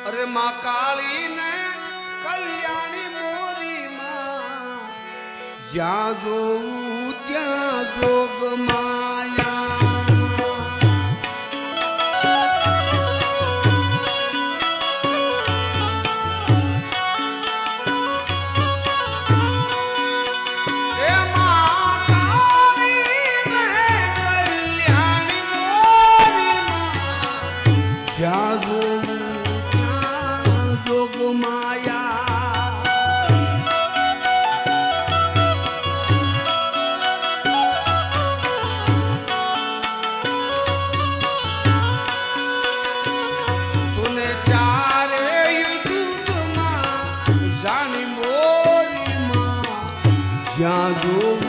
અરે માં કાળી ને કલ્યાણી મોરી માં જ્યાં જોઉં ત્યાં જોગ માયા જ્યાં જો